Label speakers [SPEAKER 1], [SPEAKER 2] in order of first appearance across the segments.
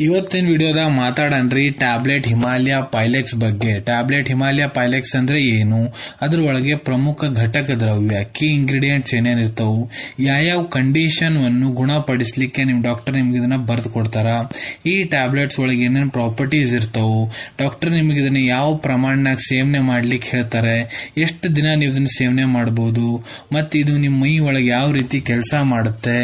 [SPEAKER 1] ಇವತ್ತಿನ ವಿಡಿಯೋದಾಗ ಮಾತಾಡನ್ರಿ ಟ್ಯಾಬ್ಲೆಟ್ ಹಿಮಾಲಯ ಪೈಲೆಕ್ಸ್ ಬಗ್ಗೆ. ಟ್ಯಾಬ್ಲೆಟ್ ಹಿಮಾಲಯ ಪೈಲೆಕ್ಸ್ ಅಂದ್ರೆ ಏನು, ಅದ್ರ ಒಳಗೆ ಪ್ರಮುಖ ಘಟಕ ದ್ರವ್ಯ ಕೀ ಇಂಗ್ರೀಡಿಯೆಂಟ್ಸ್ ಏನೇನ್ ಇರ್ತಾವು, ಯಾವ ಕಂಡೀಷನ್ ಅನ್ನು ಗುಣಪಡಿಸ್ಲಿಕ್ಕೆ ನಿಮ್ ಡಾಕ್ಟರ್ ನಿಮ್ಗೆ ಇದನ್ನ ಬರ್ದು ಕೊಡ್ತಾರ, ಈ ಟ್ಯಾಬ್ಲೆಟ್ಸ್ ಒಳಗೆ ಏನೇನ್ ಪ್ರಾಪರ್ಟೀಸ್ ಇರ್ತಾವು, ಡಾಕ್ಟರ್ ನಿಮ್ಗೆ ಇದನ್ನ ಯಾವ ಪ್ರಮಾಣನಾಗ ಸೇವನೆ ಮಾಡ್ಲಿಕ್ಕೆ ಹೇಳ್ತಾರೆ, ಎಷ್ಟು ದಿನ ನೀವು ಇದನ್ನ ಸೇವನೆ ಮಾಡಬಹುದು, ಮತ್ತೆ ಇದು ನಿಮ್ಮ ಮೈ ಒಳಗೆ ಯಾವ ರೀತಿ ಕೆಲಸ ಮಾಡುತ್ತೆ,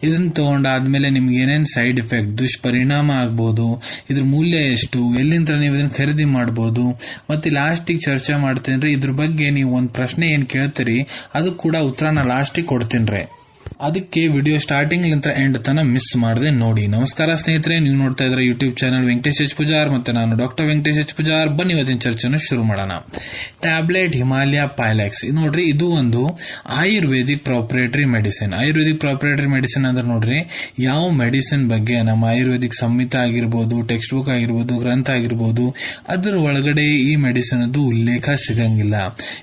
[SPEAKER 1] ಇದನ್ನ ತಗೊಂಡಾದ್ಮೇಲೆ ನಿಮ್ಗೆ ಏನೇನ್ ಸೈಡ್ ಎಫೆಕ್ಟ್ ದುಷ್ಪರಿಣಾಮ ಆಗ್ಬಹುದು, ಇದ್ರ ಮೂಲ್ಯ ಎಷ್ಟು, ಎಲ್ಲಿಂದ ನೀವು ಇದನ್ನ ಖರೀದಿ ಮಾಡಬಹುದು, ಮತ್ತೆ ಲಾಸ್ಟಿಗೆ ಚರ್ಚೆ ಮಾಡ್ತೇನ್ರಿ. ಇದ್ರ ಬಗ್ಗೆ ನೀವು ಒಂದ್ ಪ್ರಶ್ನೆ ಏನ್ ಕೇಳ್ತೀರಿ ಅದು ಕೂಡ ಉತ್ತರ ನಾ ಲಾಸ್ಟಿಗೆ ಕೊಡ್ತೀನ್ರಿ. ಅದಕ್ಕೆ ವಿಡಿಯೋ ಸ್ಟಾರ್ಟಿಂಗ್ ಲಿಂತ್ರ ಎಂಡ್ ತನ ಮಿಸ್ ಮಾಡದೆ ನೋಡಿ. ನಮಸ್ಕಾರ ಸ್ನೇಹಿತರೆ, ನೀವು ನೋಡ್ತಾ ಇದ್ರೆ YouTube channel Venkatesh H Pujar, ಮತ್ತೆ ನಾನು ಡಾಕ್ಟರ್ ವೆಂಕಟೇಶ್ ಎಚ್ ಪೂಜಾರ್. ಬನ್ನಿ ಇವತ್ತಿನ ಚರ್ಚೆನ ಶುರು ಮಾಡೋಣ. ಟ್ಯಾಬ್ಲೆಟ್ ಹಿಮಾಲಯ ಪೈಲೆಕ್ಸ್ ನೋಡ್ರಿ, ಇದು ಒಂದು ಆಯುರ್ವೇದಿಕ್ ಪ್ರಾಪರೇಟರಿ ಮೆಡಿಸಿನ್. ಆಯುರ್ವೇದಿಕ್ ಪ್ರಾಪರೇಟರಿ ಮೆಡಿಸಿನ್ ಅಂದ್ರೆ ನೋಡ್ರಿ, ಯಾವ ಮೆಡಿಸಿನ್ ಬಗ್ಗೆ ನಮ್ಮ ಆಯುರ್ವೇದಿಕ್ ಸಂಹಿತ ಆಗಿರ್ಬೋದು, ಟೆಕ್ಸ್ಟ್ ಬುಕ್ ಆಗಿರ್ಬೋದು, ಗ್ರಂಥ ಆಗಿರ್ಬೋದು, ಅದ್ರ ಒಳಗಡೆ ಈ ಮೆಡಿಸಿನ್ ಅದು ಉಲ್ಲೇಖ ಸಿಗಂಗಿಲ್ಲ.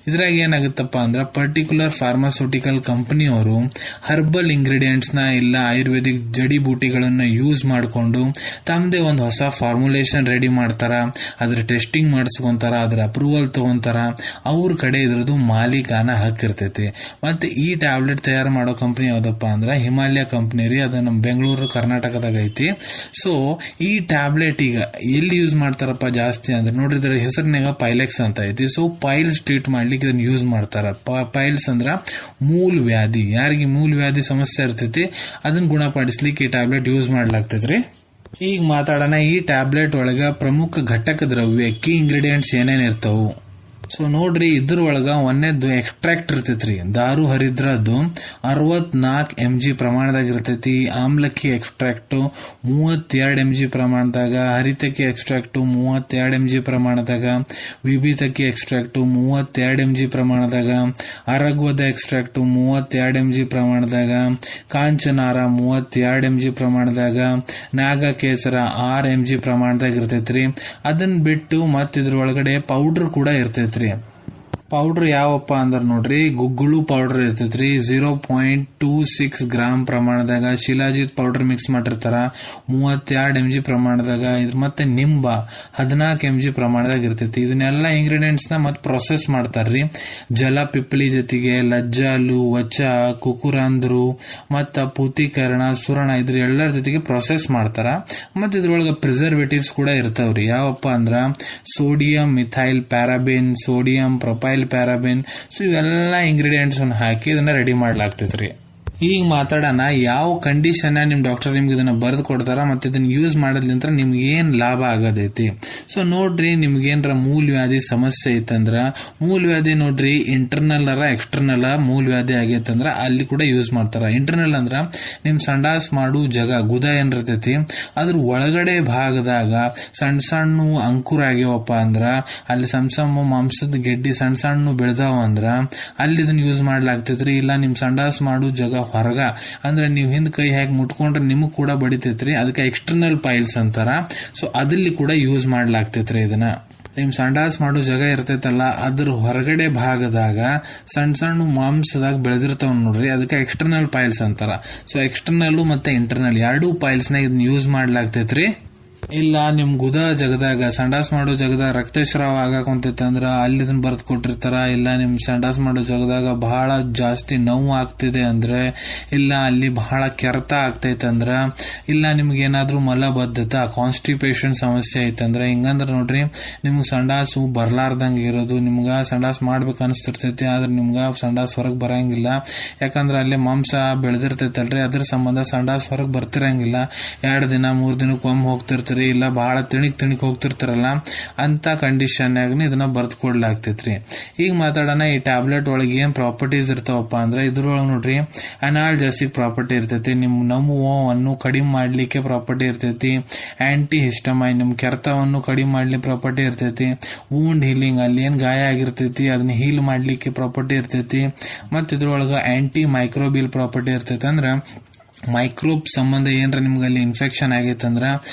[SPEAKER 1] ಇದ್ರಾಗ ಏನಾಗುತ್ತಪ್ಪ ಅಂದ್ರೆ ಪರ್ಟಿಕ್ಯುಲರ್ ಫಾರ್ಮಾಸ್ಯೂಟಿಕಲ್ ಕಂಪನಿಯವರು ಹರ್ಬಲ್ ಇಂಗ್ರೀಡಿಯೆಂಟ್ಸ್ ನ ಇಲ್ಲ ಆಯುರ್ವೇದಿಕ್ ಜಡಿ ಬೂಟಿಗಳನ್ನ ಯೂಸ್ ಮಾಡಿಕೊಂಡು ತಮ್ಮದೇ ಒಂದು ಹೊಸ ಫಾರ್ಮುಲೇಷನ್ ರೆಡಿ ಮಾಡ್ತಾರ, ಅದ್ರ ಟೆಸ್ಟಿಂಗ್ ಮಾಡಿಸ್ಕೊಂತಾರ, ಅದ್ರ ಅಪ್ರೂವಲ್ ತಗೊಂತಾರ. ಅವ್ರ ಕಡೆ ಇದ್ರದ್ದು ಮಾಲೀಕಾನ ಹಕ್ಕಿರ್ತೈತಿ. ಮತ್ತೆ ಈ ಟ್ಯಾಬ್ಲೆಟ್ ತಯಾರು ಮಾಡೋ ಕಂಪನಿ ಯಾವ್ದಪ್ಪ ಅಂದ್ರೆ ಹಿಮಾಲಯ ಕಂಪನಿ ರೀ. ಅದು ನಮ್ಮ ಬೆಂಗಳೂರು ಕರ್ನಾಟಕದಾಗ ಐತಿ. ಸೊ ಈ ಟ್ಯಾಬ್ಲೆಟ್ ಈಗ ಎಲ್ಲಿ ಯೂಸ್ ಮಾಡ್ತಾರಪ್ಪ ಜಾಸ್ತಿ ಅಂದ್ರೆ ನೋಡ್ರಿ, ಇದ್ರ ಹೆಸರಿನಾಗ ಪೈಲೆಕ್ಸ್ ಅಂತ ಐತಿ. ಸೊ ಪೈಲ್ಸ್ ಟ್ರೀಟ್ ಮಾಡ್ಲಿಕ್ಕೆ ಇದನ್ನ ಯೂಸ್ ಮಾಡ್ತಾರ. ಪೈಲ್ಸ್ ಅಂದ್ರ ಮೂಲ ವ್ಯಾಧಿ, ಯಾರಿಗೆ ಮೂಲ ವ್ಯಾಧಿ ಸಮಸ್ಯೆ ಇರ್ತೈತಿ ಅದನ್ನ ಗುಣಪಡಿಸ್ಲಿಕ್ಕೆ ಈ ಟ್ಯಾಬ್ಲೆಟ್ ಯೂಸ್ ಮಾಡ್ಲಾಗ್ತೈತ್ರಿ. ಈಗ ಮಾತಾಡೋಣ ಈ ಟ್ಯಾಬ್ಲೆಟ್ ಒಳಗ ಪ್ರಮುಖ ಘಟಕ ದ್ರವ್ಯ ಕೀ ಇಂಗ್ರೀಡಿಯೆಂಟ್ಸ್ ಏನೇನ್ ಇರ್ತಾವು. ಸೊ ನೋಡ್ರಿ, ಇದ್ರ ಒಳಗ ಒಂದೇದ್ದು ಎಕ್ಸ್ಟ್ರಾಕ್ಟ್ ಇರ್ತೈತ್ರಿ. ದಾರು ಹರಿದ್ರದ್ದು 64 mg ಪ್ರಮಾಣದಾಗ ಇರ್ತೈತಿ. ಆಮ್ಲಕ್ಕಿ ಎಕ್ಸ್ಟ್ರಾಕ್ಟ್ 32 mg ಪ್ರಮಾಣದಾಗ, ಹರಿತಕ್ಕಿ ಎಕ್ಸ್ಟ್ರಾಕ್ಟ್ 32 mg ಪ್ರಮಾಣದಾಗ, ವಿಭೀತಕ್ಕಿ ಎಕ್ಸ್ಟ್ರಾಕ್ಟ್ 32 mg ಪ್ರಮಾಣದಾಗ, ಅರಗ್ವದ ಎಕ್ಸ್ಟ್ರಾಕ್ಟ್ 32 mg ಪ್ರಮಾಣದಾಗ, ಕಾಂಚನಾರ 32 mg ಪ್ರಮಾಣದಾಗ, ನಾಗಕೇಸರ 6 mg ಪ್ರಮಾಣದಾಗ ಇರ್ತೈತ್ರಿ. ಅದನ್ನ ಬಿಟ್ಟು ಮತ್ತ ಇದ್ರ ಒಳಗಡೆ ಪೌಡರ್ ಕೂಡ ಇರ್ತೈತಿ. ಪೌಡರ್ ಯಾವಪ್ಪ ಅಂದ್ರ ನೋಡ್ರಿ, ಗುಗ್ಗುಳು ಪೌಡರ್ ಇರ್ತೈತ್ರಿ 0.26 ಗ್ರಾಮ್ ಪ್ರಮಾಣದಾಗ, ಶಿಲಾಜಿತ್ ಪೌಡರ್ ಮಿಕ್ಸ್ ಮಾಡಿರ್ತಾರ 32 mg ಪ್ರಮಾಣದಾಗ, ಮತ್ತೆ ನಿಂಬ 14 mg ಪ್ರಮಾಣದಾಗ ಇರ್ತೈತಿ. ಇದನ್ನೆಲ್ಲ ಇಂಗ್ರೀಡಿಯೆಂಟ್ಸ್ ನ ಮತ್ತೆ ಪ್ರೊಸೆಸ್ ಮಾಡ್ತಾರ್ರಿ. ಜಲ ಪಿಪ್ಪಲಿ ಜೊತೆಗೆ ಲಜ್ಜಾಲು, ವಚ, ಕುಕುರಾಂಧ್ರು, ಮತ್ತ ಪೂತೀಕರಣ, ಸುರಣ ಇದ್ರ ಎಲ್ಲರ ಜೊತೆಗೆ ಪ್ರೊಸೆಸ್ ಮಾಡ್ತಾರ. ಮತ್ತೆ ಇದ್ರೊಳಗ ಪ್ರಿಸರ್ವೇಟಿವ್ಸ್ ಕೂಡ ಇರ್ತಾವ್ರಿ. ಯಾವಪ್ಪ ಅಂದ್ರ sodium methyl paraben, sodium propyl paraben. So ಇವೆಲ್ಲ ಇಂಗ್ರೀಡಿಯೆಂಟ್ಸ್ ಹಾಕಿ ಇದನ್ನ ರೆಡಿ ಮಾಡ್ಲಾಗ್ತೈತ್ರಿ. ಈಗ ಮಾತಾಡೋಣ ಯಾವ ಕಂಡೀಷನ್ ನಿಮ್ ಡಾಕ್ಟರ್ ನಿಮ್ಗೆ ಇದನ್ನ ಬರೆದು ಕೊಡ್ತಾರ, ಮತ್ತೆ ಇದನ್ನ ಯೂಸ್ ಮಾಡೋದ್ಲಿಂತ ನಿಮ್ಗೆ ಏನ್ ಲಾಭ ಆಗೋದೈತಿ. ಸೊ ನೋಡ್ರಿ, ನಿಮ್ಗೇನ್ರ ಮೂಲ ವ್ಯಾಧಿ ಸಮಸ್ಯೆ ಐತಂದ್ರ, ಮೂಲ ವ್ಯಾಧಿ ನೋಡ್ರಿ ಇಂಟರ್ನಲ್ ಅರ ಎಕ್ಸ್ಟರ್ನಲ್ ಮೂಲ ವ್ಯಾಧಿ ಆಗೈತಂದ್ರ ಅಲ್ಲಿ ಕೂಡ ಯೂಸ್ ಮಾಡ್ತಾರ. ಇಂಟರ್ನಲ್ ಅಂದ್ರ ನಿಮ್ ಸಂಡಾಸ್ ಮಾಡು ಜಗ ಗುದ ಏನಿರ್ತೈತಿ ಅದ್ರ ಒಳಗಡೆ ಭಾಗದಾಗ ಸಣ್ಣ ಸಣ್ಣ ಅಂಕುರ ಆಗ್ಯವಪ್ಪ ಅಂದ್ರ, ಅಲ್ಲಿ ಸಣ್ಣ ಸಣ್ಣ ಮಾಂಸದ ಗೆಡ್ಡಿ ಸಣ್ಣ ಸಣ್ಣ ಬೆಳೆದಾವ ಅಂದ್ರ ಅಲ್ಲಿ ಇದನ್ನ ಯೂಸ್ ಮಾಡ್ಲಾಗ್ತೈತ್ರಿ. ಇಲ್ಲ ನಿಮ್ ಸಂಡಾಸ್ ಮಾಡು ಜಗ ಹೊರಗ ಅಂದ್ರೆ ನೀವು ಹಿಂದ್ ಕೈ ಹಾಕಿ ಮುಟ್ಕೊಂಡ್ರೆ ನಿಮಗ್ ಕೂಡ ಬಡಿತೈತ್ರಿ, ಅದಕ್ಕೆ ಎಕ್ಸ್ಟರ್ನಲ್ ಪೈಲ್ಸ್ ಅಂತಾರ. ಸೊ ಅದಲ್ಲಿ ಕೂಡ ಯೂಸ್ ಮಾಡ್ಲಾಗ್ತೈತ್ರಿ. ಇದನ್ನ ನಿಮ್ ಸಂಡಾಸ್ ಮಾಡೋ ಜಾಗ ಇರ್ತೈತಲ್ಲ ಅದ್ರ ಹೊರಗಡೆ ಭಾಗದಾಗ ಸಣ್ಣ ಸಣ್ಣ ಮಾಂಸದಾಗ ಬೆಳೆದಿರ್ತಾವ ನೋಡ್ರಿ, ಅದಕ್ಕೆ ಎಕ್ಸ್ಟರ್ನಲ್ ಪೈಲ್ಸ್ ಅಂತಾರ. ಸೊ ಎಕ್ಸ್ಟರ್ನಲ್ ಮತ್ತೆ ಇಂಟರ್ನಲ್ ಎರಡೂ ಪೈಲ್ಸ್ ನ ಇದನ್ನ ಯೂಸ್ ಮಾಡ್ಲಾಗ್ತೈತ್ರಿ. ಇಲ್ಲ ನಿಮ್ ಗುದ ಜಗದಾಗ ಸಂಡಾಸ್ ಮಾಡೋ ಜಗದಾಗ ರಕ್ತಸ್ರಾವ ಆಗಾಕಂತೈತಂದ್ರ ಅಲ್ಲಿ ಇದನ್ನ ಬರ್ದ್ ಕೊಟ್ಟಿರ್ತಾರ. ಇಲ್ಲ ನಿಮ್ ಸಂಡಾಸ್ ಮಾಡೋ ಜಗದಾಗ ಬಹಳ ಜಾಸ್ತಿ ನೋವು ಆಗ್ತಿದೆ ಅಂದ್ರೆ, ಇಲ್ಲ ಅಲ್ಲಿ ಬಹಳ ಕೆರೆತ ಆಗ್ತೈತಂದ್ರ, ಇಲ್ಲ ನಿಮ್ಗೆ ಏನಾದ್ರೂ ಮಲಬದ್ಧತೆ ಕಾನ್ಸ್ಟಿಪೇಷನ್ ಸಮಸ್ಯೆ ಐತಂದ್ರ, ಹಿಂಗಂದ್ರ ನೋಡ್ರಿ ನಿಮ್ಗೆ ಸಂಡಾಸು ಬರ್ಲಾರ್ದಂಗ ಇರೋದು, ನಿಮ್ಗ ಸಂಡಾಸ್ ಮಾಡ್ಬೇಕು ಅನಿಸ್ತಿರ್ತೈತಿ ಆದ್ರೆ ನಿಮ್ಗ ಸಂಡಾಸ್ ಹೊರಗ್ ಬರಂಗಿಲ್ಲ. ಯಾಕಂದ್ರ ಅಲ್ಲಿ ಮಾಂಸ ಬೆಳೆದಿರ್ತೈತಲ್ರಿ, ಅದ್ರ ಸಂಬಂಧ ಸಂಡಾಸ್ ಹೊರಗ್ ಬರ್ತಿರಂಗಿಲ್ಲ. 2 ದಿನ 3 ದಿನಕ್ಕೆ ಒಮ್ಮೆ ಹೋಗ್ತಿರ್ತೀರಿ, ಇಲ್ಲ ಬಹಳ ತಿಣಿಕ್ ಹೋಗ್ತಿರ್ತಾರಲ್ಲ ಅಂತ ಕಂಡೀಷನ್ ಇದನ್ನ ಬರ್ದ್ ಕೊಡ್ಲಾಗ್ತೈತ್ರಿ. ಈಗ ಮಾತಾಡೋಣ ಈ ಟ್ಯಾಬ್ಲೆಟ್ ಒಳಗೆ ಏನ್ ಪ್ರಾಪರ್ಟೀಸ್ ಇರ್ತಾವಪ್ಪ ಅಂದ್ರೆ, ಇದ್ರೊಳಗೆ ನೋಡ್ರಿ ಅನಾಲ್ಜೆಸಿಕ್ ಪ್ರಾಪರ್ಟಿ ಇರ್ತೈತಿ, ನಿಮ್ ನೋವನ್ನು ಕಡಿಮೆ ಮಾಡ್ಲಿಕ್ಕೆ ಪ್ರಾಪರ್ಟಿ ಇರ್ತೈತಿ, ಆಂಟಿ ಹಿಸ್ಟಮೈನ್ ನಿಮ್ ಕೆರೆತವನ್ನು ಕಡಿಮೆ ಮಾಡ್ಲಿಕ್ಕೆ ಪ್ರಾಪರ್ಟಿ ಇರ್ತೈತಿ, ವೂಂಡ್ ಹೀಲಿಂಗ್ ಅಲ್ಲಿ ಏನ್ ಗಾಯ ಆಗಿರ್ತೈತಿ ಅದನ್ನ ಹೀಲ್ ಮಾಡ್ಲಿಕ್ಕೆ ಪ್ರಾಪರ್ಟಿ ಇರ್ತೈತಿ, ಮತ್ತ ಇದ್ರೊಳಗ ಆಂಟಿ ಮೈಕ್ರೋಬಿಯಲ್ ಪ್ರಾಪರ್ಟಿ ಇರ್ತೈತಿ. ಅಂದ್ರ ಮೈಕ್ರೋಬ್ ಸಂಬಂಧ ಏನ್ರ ನಿಮ್ಗೆ ಅಲ್ಲಿ ಇನ್ಫೆಕ್ಷನ್ ಆಗೈತಂದ್ರ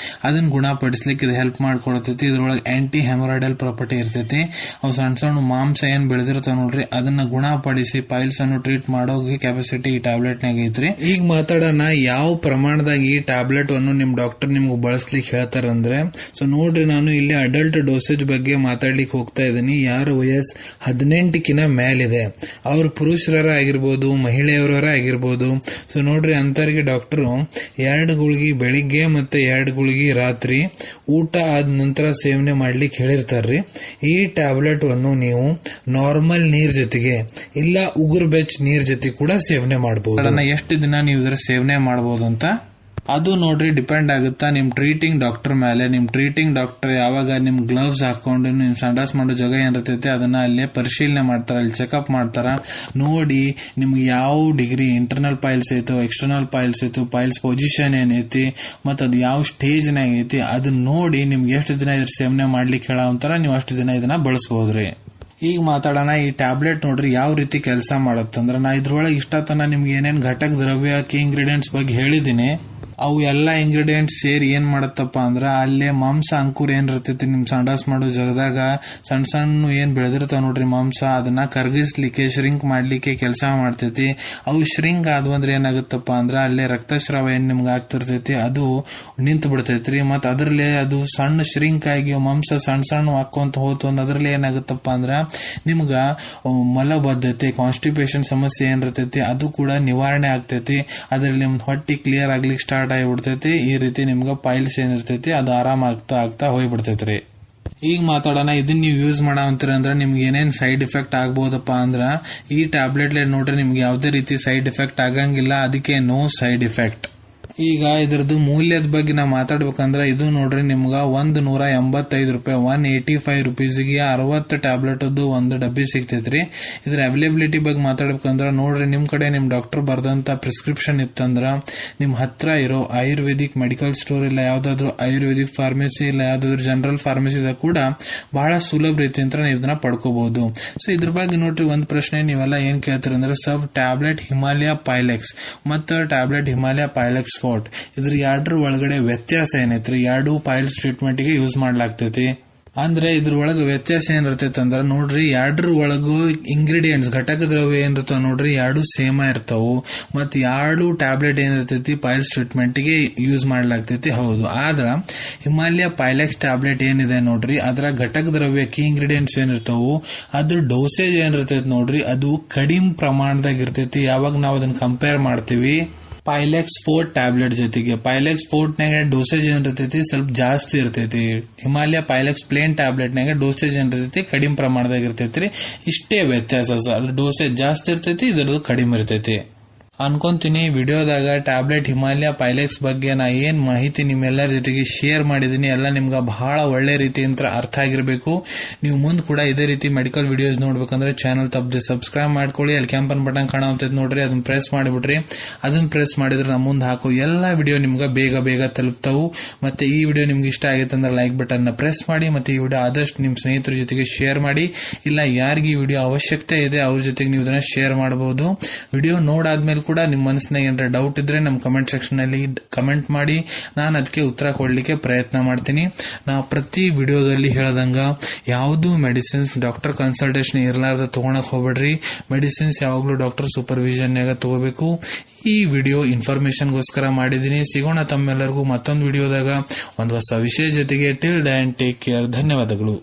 [SPEAKER 1] ಅದನ್ನ ಗುಣಪಡಿಸ್ಲಿಕ್ಕೆ ಇದು ಹೆಲ್ಪ್ ಮಾಡ್ಕೊಡ್ತೈತಿ. ಇದ್ರೊಳಗೆ ಆಂಟಿ ಹೆಮರಾಯ್ಡಲ್ ಪ್ರಾಪರ್ಟಿ ಇರ್ತೈತಿ. ಅವು ಸಣ್ಣ ಸಣ್ಣ ಮಾಂಸ ಏನ್ ಬೆಳೆದಿರ್ತಾವ ನೋಡ್ರಿ ಅದನ್ನ ಗುಣಪಡಿಸಿ ಪೈಲ್ಸ್ ಅನ್ನು ಟ್ರೀಟ್ ಮಾಡೋಕೆ ಕೆಪಾಸಿಟಿ ಈ ಟ್ಯಾಬ್ಲೆಟ್ ನಾಗ ಐತ್ರಿ. ಈಗ ಮಾತಾಡೋಣ ಯಾವ ಪ್ರಮಾಣದಾಗ ಈ ಟ್ಯಾಬ್ಲೆಟ್ ಅನ್ನು ನಿಮ್ ಡಾಕ್ಟರ್ ನಿಮ್ಗೆ ಬಳಸ್ಲಿಕ್ಕೆ ಹೇಳ್ತಾರಂದ್ರೆ, ಸೊ ನೋಡ್ರಿ ನಾನು ಇಲ್ಲಿ ಅಡಲ್ಟ್ ಡೋಸೇಜ್ ಬಗ್ಗೆ ಮಾತಾಡ್ಲಿಕ್ಕೆ ಹೋಗ್ತಾ ಇದ್ದೀನಿ. ಯಾರ ವಯಸ್ಸು 18 ಮೇಲಿದೆ ಅವ್ರ ಪುರುಷರ ಆಗಿರ್ಬೋದು ಮಹಿಳೆಯರ ಆಗಿರ್ಬೋದು. ಸೊ ನೋಡ್ರಿ ಅಂತರಿಗೆ ಡಾಕ್ಟರ್ 2 ಗುಳಿಗೆ ಬೆಳಿಗ್ಗೆ ಮತ್ತೆ 2 ಗುಳಿಗೆ ರಾತ್ರಿ ಊಟ ಆದ ನಂತರ ಸೇವನೆ ಮಾಡ್ಲಿಕ್ಕೆ ಹೇಳಿರ್ತಾರ್ರಿ. ಈ ಟ್ಯಾಬ್ಲೆಟ್ ಅನ್ನು ನೀವು ನಾರ್ಮಲ್ ನೀರ್ ಜೊತೆಗೆ ಇಲ್ಲ ಉಗುರು ಬೆಚ್ಚ ನೀರ್ ಜೊತೆ ಕೂಡ ಸೇವನೆ ಮಾಡಬಹುದು. ಎಷ್ಟು ದಿನ ನೀವು ಇದರ ಸೇವನೆ ಮಾಡಬಹುದು ಅಂತ ಅದು ನೋಡ್ರಿ ಡಿಪೆಂಡ್ ಆಗುತ್ತಾ ನಿಮ್ ಟ್ರೀಟಿಂಗ್ ಡಾಕ್ಟರ್ ಮೇಲೆ. ನಿಮ್ ಟ್ರೀಟಿಂಗ್ ಡಾಕ್ಟರ್ ಯಾವಾಗ ನಿಮ್ ಗ್ಲವ್ಸ್ ಹಾಕೊಂಡು ನಿಮ್ ಸಂಡಾಸ್ ಮಾಡೋ ಜಾಗ ಏನಿರ್ತೈತಿ ಅದನ್ನ ಅಲ್ಲೇ ಪರಿಶೀಲನೆ ಮಾಡ್ತಾರ, ಅಲ್ಲಿ ಚೆಕ್ಅಪ್ ಮಾಡ್ತಾರ. ನೋಡಿ ನಿಮ್ಗೆ ಯಾವ ಡಿಗ್ರಿ ಇಂಟರ್ನಲ್ ಪೈಲ್ಸ್ ಐತೋ ಎಕ್ಸ್ಟರ್ನಲ್ ಪೈಲ್ಸ್ ಐತೋ ಪೈಲ್ಸ್ ಪೊಸಿಷನ್ ಏನೈತಿ ಮತ್ತ ಅದು ಯಾವ ಸ್ಟೇಜ್ ನಾಗ ಐತಿ ಅದನ್ನ ನೋಡಿ ನಿಮ್ಗೆ ಎಷ್ಟು ದಿನ ಇದ್ರ ಸೇವನೆ ಮಾಡ್ಲಿಕ್ಕೆ ಹೇಳಂತಾರ ನೀವು ಅಷ್ಟು ದಿನ ಇದನ್ನ ಬಳಸಬಹುದ್ರಿ. ಈಗ ಮಾತಾಡೋಣ ಈ ಟ್ಯಾಬ್ಲೆಟ್ ನೋಡ್ರಿ ಯಾವ ರೀತಿ ಕೆಲಸ ಮಾಡತ್ತಂದ್ರ, ನಾ ಇದ್ರೊಳಗೆ ಇಷ್ಟತನ ನಿಮ್ಗೆ ಏನೇನ್ ಘಟಕ ದ್ರವ್ಯ ಕೀ ಇಂಗ್ರೀಡಿಯೆಂಟ್ಸ್ ಬಗ್ಗೆ ಹೇಳಿದೀನಿ. ಅವು ಎಲ್ಲಾ ಇಂಗ್ರೀಡಿಯೆಂಟ್ಸ್ ಸೇರಿ ಏನ್ ಮಾಡತ್ತಪ್ಪ ಅಂದ್ರ ಅಲ್ಲೇ ಮಾಂಸ ಅಂಕುರ ಏನ್ ಇರ್ತೈತಿ ನಿಮ್ ಸಂಡಾಸ್ ಮಾಡೋ ಜಾಗದಾಗ ಸಣ್ಣ ಸಣ್ಣ ಏನ್ ಬೆಳೆದಿರ್ತಾವ ನೋಡ್ರಿ ಮಾಂಸ ಅದನ್ನ ಕರಗಿಸ್ಲಿಕ್ಕೆ ಶ್ರಿಂಕ್ ಮಾಡ್ಲಿಕ್ಕೆ ಕೆಲಸ ಮಾಡ್ತೈತಿ. ಅವು ಶ್ರಿಂಕ್ ಆದ್ವಂದ್ರೆ ಏನಾಗುತ್ತಪ್ಪ ಅಂದ್ರ ಅಲ್ಲೇ ರಕ್ತಸ್ರಾವ ಏನ್ ನಿಮ್ಗೆ ಆಗ್ತಿರ್ತೈತಿ ಅದು ನಿಂತು ಬಿಡ್ತೈತ್ರಿ. ಮತ್ ಅದ್ರಲ್ಲೇ ಅದು ಸಣ್ಣ ಶ್ರಿಂಕ್ ಆಗಿ ಮಾಂಸ ಸಣ್ಣ ಸಣ್ಣ ಹಾಕೊಂತ ಹೋತು ಅಂದ್ ಅದ್ರಲ್ಲೇ ಏನಾಗುತ್ತಪ್ಪ ಅಂದ್ರ ನಿಮ್ಗ ಮಲಬದ್ಧತೆ ಕಾನ್ಸ್ಟಿಪೇಷನ್ ಸಮಸ್ಯೆ ಏನಿರ್ತೈತಿ ಅದು ಕೂಡ ನಿವಾರಣೆ ಆಗ್ತೈತಿ. ಅದ್ರಲ್ಲಿ ನಿಮ್ದು ಹೊಟ್ಟಿ ಕ್ಲಿಯರ್ ಆಗ್ಲಿಕ್ಕೆ ಸ್ಟಾರ್ಟ್ ಆಗಿಬಿಡ್ತೈತಿ. ಈ ರೀತಿ ನಿಮ್ಗ ಪೈಲ್ಸ್ ಏನಿರ್ತೈತಿ ಅದು ಆರಾಮ ಆಗ್ತಾ ಹೋಗ್ಬಿಡ್ತೈತ್ರಿ. ಈಗ ಮಾತಾಡೋಣ ಇದನ್ನ ನೀವು ಯೂಸ್ ಮಾಡಂತೀರ ಅಂದ್ರೆ ನಿಮ್ಗೆ ಏನೇನ್ ಸೈಡ್ ಎಫೆಕ್ಟ್ ಆಗ್ಬೋದಪ್ಪ ಅಂದ್ರ ಈ ಟ್ಯಾಬ್ಲೆಟ್ ನೋಡ್ರಿ ನಿಮ್ಗೆ ಯಾವುದೇ ರೀತಿ ಸೈಡ್ ಎಫೆಕ್ಟ್ ಆಗಂಗಿಲ್ಲ. ಅದಕ್ಕೆ ನೋ ಸೈಡ್ ಎಫೆಕ್ಟ್. ಈಗ ಇದ್ರದ್ದು ಮೂಲ್ಯದ ಬಗ್ಗೆ ನಾ ಮಾತಾಡ್ಬೇಕಂದ್ರ ಇದು ನೋಡ್ರಿ ನಿಮ್ಗ $185 185 ರೂಪೀಸ್ಗೆ 60 ಟ್ಯಾಬ್ಲೆಟ್ ಒಂದು ಡಬ್ಬಿ ಸಿಗ್ತೈತ್ರಿ. ಇದ್ರ ಅವೈಲೇಬಿಲಿಟಿ ಬಗ್ಗೆ ಮಾತಾಡ್ಬೇಕಂದ್ರ ನೋಡ್ರಿ ನಿಮ್ ಕಡೆ ನಿಮ್ ಡಾಕ್ಟರ್ ಬರ್ದಂತ ಪ್ರಿಸ್ಕ್ರಿಪ್ಷನ್ ಇತ್ತಂದ್ರ ನಿಮ್ ಹತ್ರ ಇರೋ ಆಯುರ್ವೇದಿಕ್ ಮೆಡಿಕಲ್ ಸ್ಟೋರ್ ಇಲ್ಲ ಯಾವ್ದಾದ್ರು ಆಯುರ್ವೇದಿಕ್ ಫಾರ್ಮಸಿ ಇಲ್ಲ ಯಾವ್ದಾದ್ರು ಜನರಲ್ ಫಾರ್ಮಸಿದಾಗ ಕೂಡ ಬಹಳ ಸುಲಭ ರೀತಿ ಅಂತ ನೀವು ಇದನ್ನ ಪಡ್ಕೋಬಹುದು. ಸೊ ಇದ್ರ ಬಗ್ಗೆ ನೋಡ್ರಿ ಒಂದ್ ಪ್ರಶ್ನೆ ನೀವೆಲ್ಲ ಏನ್ ಕೇಳ್ತೀರ ಅಂದ್ರೆ ಸಬ್ ಟ್ಯಾಬ್ಲೆಟ್ ಹಿಮಾಲಯ ಪೈಲೆಕ್ಸ್ ಮತ್ತ ಟ್ಯಾಬ್ಲೆಟ್ ಹಿಮಾಲಯ ಪೈಲೆಕ್ಸ್ ಫೋರ್ಟ್ ಇದ್ರ 2 ಒಳಗಡೆ ವ್ಯತ್ಯಾಸ ಏನೈತ್ರಿ? 2 ಪೈಲ್ಸ್ ಟ್ರೀಟ್ಮೆಂಟ್ ಗೆ ಯೂಸ್ ಮಾಡ್ಲಾಗ್ತೈತಿ. ಅಂದ್ರೆ ಇದ್ರೊಳಗ ವ್ಯತ್ಯಾಸ ಏನಿರ್ತೈತಿ ಅಂದ್ರ ನೋಡ್ರಿ 2 ಒಳಗು ಇಂಗ್ರೀಡಿಯೆಂಟ್ಸ್ ಘಟಕ ದ್ರವ್ಯ ಏನಿರ್ತಾವ ನೋಡ್ರಿ 2 ಸೇಮ ಇರ್ತಾವು. ಮತ್ 2 ಟ್ಯಾಬ್ಲೆಟ್ ಏನಿರ್ತೈತಿ ಪೈಲ್ಸ್ ಟ್ರೀಟ್ಮೆಂಟ್ ಗೆ ಯೂಸ್ ಮಾಡ್ಲಾಗ್ತೈತಿ. ಹೌದು, ಆದ್ರ ಹಿಮಾಲಯ ಪೈಲೆಕ್ಸ್ ಟ್ಯಾಬ್ಲೆಟ್ ಏನಿದೆ ನೋಡ್ರಿ ಅದ್ರ ಘಟಕ ದ್ರವ್ಯ ಕೀ ಇಂಗ್ರೀಡಿಯೆಂಟ್ಸ್ ಏನಿರ್ತಾವು ಅದ್ರ ಡೋಸೇಜ್ ಏನಿರ್ತೈತಿ ನೋಡ್ರಿ ಅದು ಕಡಿಮೆ ಪ್ರಮಾಣದಾಗ ಇರ್ತೈತಿ. ಯಾವಾಗ ನಾವ್ ಅದನ್ನ ಕಂಪೇರ್ ಮಾಡ್ತೀವಿ ಪೈಲೆಕ್ಸ್ 4 ಟ್ಯಾಬ್ಲೆಟ್ ಜೊತೆಗೆ ಪೈಲೆಕ್ಸ್ 4 ನಾಗ ಡೋಸೇಜ್ ಏನಿರ್ತೈತಿ ಸ್ವಲ್ಪ ಜಾಸ್ತಿ ಇರ್ತೈತಿ. ಹಿಮಾಲಯ ಪೈಲೆಕ್ಸ್ ಪ್ಲೇನ್ ಟ್ಯಾಬ್ಲೆಟ್ ನಾಗ ಡೋಸೇಜ್ ಏನಿರ್ತೈತಿ ಕಡಿಮೆ ಪ್ರಮಾಣದಾಗ ಇರ್ತೈತ್ರಿ. ಇಷ್ಟೇ ವ್ಯತ್ಯಾಸ. ಅದ್ರ ಡೋಸೇಜ್ ಜಾಸ್ತಿ ಇರ್ತೈತಿ, ಇದ್ರದ್ದು ಕಡಿಮೆ ಇರ್ತೈತಿ ಅನ್ಕೊಂತೀನಿ. ವಿಡಿಯೋದಾಗ ಟ್ಯಾಬ್ಲೆಟ್ ಹಿಮಾಲಯ ಪೈಲೆಕ್ಸ್ ಬಗ್ಗೆ ನಾ ಏನ್ ಮಾಹಿತಿ ನಿಮ್ಮೆಲ್ಲರ ಜೊತೆಗೆ ಶೇರ್ ಮಾಡಿದೀನಿ ಎಲ್ಲ ನಿಮ್ಗ ಬಹಳ ಒಳ್ಳೆ ರೀತಿಯಿಂದ ಅರ್ಥ ಆಗಿರ್ಬೇಕು. ನೀವು ಮುಂದ್ ಕೂಡ ಇದೇ ರೀತಿ ಮೆಡಿಕಲ್ ವಿಡಿಯೋಸ್ ನೋಡ್ಬೇಕಂದ್ರೆ ಚಾನಲ್ ತಪ್ಪದೆ ಸಬ್ಸ್ಕ್ರೈಬ್ ಮಾಡ್ಕೊಳ್ಳಿ. ಅಲ್ಲಿ ಕ್ಯಾಂಪನ್ ಬಟನ್ ಕಾಣುವಂತದ್ ನೋಡ್ರಿ, ಅದನ್ನ ಪ್ರೆಸ್ ಮಾಡಿಬಿಟ್ರಿ. ಅದನ್ನ ಪ್ರೆಸ್ ಮಾಡಿದ್ರೆ ನಾ ಮುಂದೆ ಹಾಕೋ ಎಲ್ಲಾ ವಿಡಿಯೋ ನಿಮ್ಗ ಬೇಗ ತಲುಪ್ತಾವು. ಮತ್ತೆ ಈ ವಿಡಿಯೋ ನಿಮ್ಗೆ ಇಷ್ಟ ಆಗಿತ್ತು ಅಂದ್ರೆ ಲೈಕ್ ಬಟನ್ ನ ಪ್ರೆಸ್ ಮಾಡಿ. ಮತ್ತೆ ಈ ವಿಡಿಯೋ ಆದಷ್ಟು ನಿಮ್ ಸ್ನೇಹಿತರ ಜೊತೆಗೆ ಶೇರ್ ಮಾಡಿ. ಇಲ್ಲ ಯಾರಿಗೆ ಈ ವಿಡಿಯೋ ಅವಶ್ಯಕತೆ ಇದೆ ಅವ್ರ ಜೊತೆಗೆ ನೀವು ಇದನ್ನ ಶೇರ್ ಮಾಡಬಹುದು. ವಿಡಿಯೋ ನೋಡಾದ್ಮೇಲೆ ಕೂಡ ನಿಮ್ಮ ಮನಸ್ಸಿನಾಗ ಏನಾರ ಡೌಟ್ ಇದ್ರೆ ನಮ್ಮ ಕಮೆಂಟ್ ಸೆಕ್ಷನ್ ಅಲ್ಲಿ ಕಮೆಂಟ್ ಮಾಡಿ, ನಾನು ಅದಕ್ಕೆ ಉತ್ತರ ಕೊಡ್ಲಿಕ್ಕೆ ಪ್ರಯತ್ನ ಮಾಡ್ತೀನಿ. ನಾ ಪ್ರತಿ ವಿಡಿಯೋದಲ್ಲಿ ಹೇಳದಂಗ ಯಾವ್ದು ಮೆಡಿಸಿನ್ಸ್ ಡಾಕ್ಟರ್ ಕನ್ಸಲ್ಟೇಷನ್ ಇರ್ಲಾರ್ದ ತಗೊಳಕ್ ಹೋಗ್ಬೇಡ್ರಿ. ಮೆಡಿಸಿನ್ಸ್ ಯಾವಾಗ್ಲೂ ಡಾಕ್ಟರ್ ಸೂಪರ್ವಿಷನ್ ನಾಗ ತಗೋಬೇಕು. ಈ ವಿಡಿಯೋ ಇನ್ಫಾರ್ಮೇಶನ್ಗೋಸ್ಕರ ಮಾಡಿದೀನಿ. ಸಿಗೋಣ ತಮ್ಮೆಲ್ಲರಿಗೂ ಮತ್ತೊಂದು ವಿಡಿಯೋದಾಗ ಒಂದು ಹೊಸ ವಿಷಯ ಜೊತೆಗೆ. Till then take care. ಧನ್ಯವಾದಗಳು.